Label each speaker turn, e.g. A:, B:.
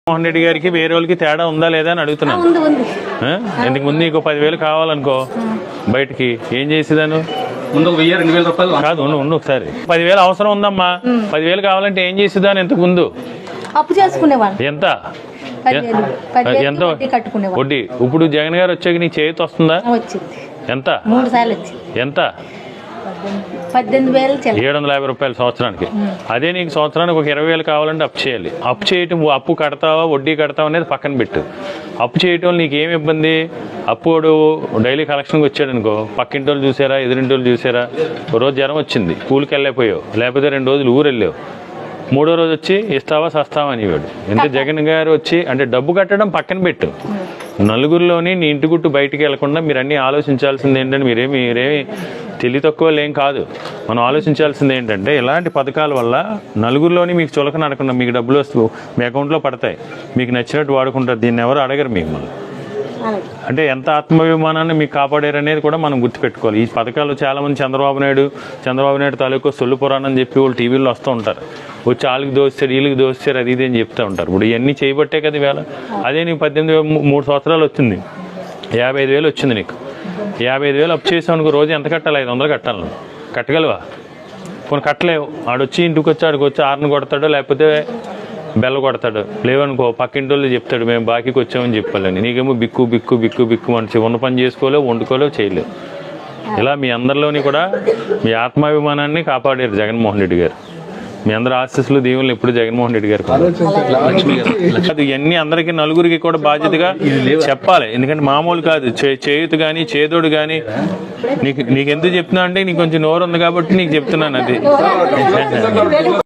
A: మోహన్ రెడ్డి గారికి వేరే వాళ్ళకి తేడా ఉందా లేదా అని అడుగుతున్నాను. ఇంతకు ముందు నీకు 10,000 కావాలనుకో బయటికి ఏం చేసేదాను?
B: ముందు 1,000-2,000 రూపాయలు
A: కాదు, ఉండు ఒకసారి. 10,000 అవసరం ఉందమ్మా, 10,000 కావాలంటే ఏం చేసేదాన్ని ఇంతకు ముందు?
C: అప్పు చేసుకునేవాళ్ళు.
A: ఎంత
C: 10,000
A: ఎంత
C: కట్టుకునేవాళ్ళు.
A: వడ్డీ? ఇప్పుడు జగన్ గారు వచ్చాక నీ చేతి వస్తుందా?
C: వచ్చింది.
A: ఎంత?
C: 3 సార్లు వచ్చింది.
A: ఎంత?
C: 18,000.
A: 750 రూపాయలు సంవత్సరానికి. అదే నీకు సంవత్సరానికి ఒక 20,000 కావాలంటే అప్పు చేయాలి. అప్పు చేయటం, అప్పు కడతావా వడ్డీ కడతావా అనేది పక్కన పెట్టు. అప్పు చేయటం నీకు ఏమి ఇబ్బంది? అప్పుడు డైలీ కలెక్షన్కి వచ్చాడు అనుకో, పక్కింటి వాళ్ళు చూసారా, ఎదురింటి వాళ్ళు చూసారా, ఒక రోజు జ్వరం వచ్చింది, కూలికి వెళ్ళిపోయావు, లేకపోతే 2 రోజులు ఊరు వెళ్ళావు, 3వ రోజు వచ్చి ఇస్తావా సస్తావా అనేవాడు. ఎంత జగన్ గారు వచ్చి అంటే డబ్బు కట్టడం పక్కన పెట్టు, నలుగురిలోని నీ ఇంటి గుట్టు బయటికి వెళ్లకుండా మీరు అన్నీ ఆలోచించాల్సింది ఏంటంటే, మీరేమి తెలివి తక్కువ ఏం కాదు. మనం ఆలోచించాల్సింది ఏంటంటే, ఇలాంటి పథకాల వల్ల నలుగురిలోని మీకు చులకన అడగకుండా మీకు డబ్బులు వస్తూ మీ అకౌంట్లో పడతాయి, మీకు నచ్చినట్టు వాడుకుంటారు. దీన్ని ఎవరు అడగరు మిమ్మల్ని. అంటే ఎంత ఆత్మాభిమానాన్ని మీకు కాపాడారు అనేది కూడా మనం గుర్తుపెట్టుకోవాలి. ఈ పథకాలు చాలామంది చంద్రబాబు నాయుడు తాలూకు సొల్లు పురాణం చెప్పి వాళ్ళు టీవీలో వస్తూ ఉంటారు, వచ్చి వాళ్ళకి దోస్తారు వీళ్ళకి దోస్తారు అది ఇది అని చెప్తూ ఉంటారు. ఇప్పుడు ఇవన్నీ చేయబట్టే కదా ఇవాళ. అదే నీకు 3 సంవత్సరాలు వచ్చింది, 55,000 వచ్చింది నీకు. 55,000 అప్పు చేసావు అనుకో, రోజు ఎంత కట్టాలి? 500 కట్టాలి. కట్టగలవా? కొన్ని కట్టలేవు. ఆడొచ్చి ఇంటికి వచ్చి ఆడికి వచ్చి ఆరుని కొడతాడో లేకపోతే బెల్ల కొడతాడు. లేవనుకో పక్కింటి వాళ్ళు చెప్తాడు మేము బాకీకి వచ్చామని చెప్పాలని. నీకేమో బిక్కు బిక్కు బిక్కు బిక్కు మనిషి ఉన్న పని చేసుకోలేవు, వండుకోలేవు, చేయలేవు. ఇలా మీ అందరిలోని కూడా మీ ఆత్మాభిమానాన్ని కాపాడారు జగన్మోహన్ రెడ్డి గారు. మీ అందరి ఆశీస్సులు దీవులు ఎప్పుడు జగన్మోహన్ రెడ్డి గారు కాదు. ఇవన్నీ అందరికీ నలుగురికి కూడా బాధ్యతగా చెప్పాలి. ఎందుకంటే మామూలు కాదు. చేయుత కానీ చేదోడు కానీ నీకు ఎందుకు చెప్తున్నా అంటే నీకు కొంచెం నోరు ఉంది కాబట్టి నీకు చెప్తున్నాను అది.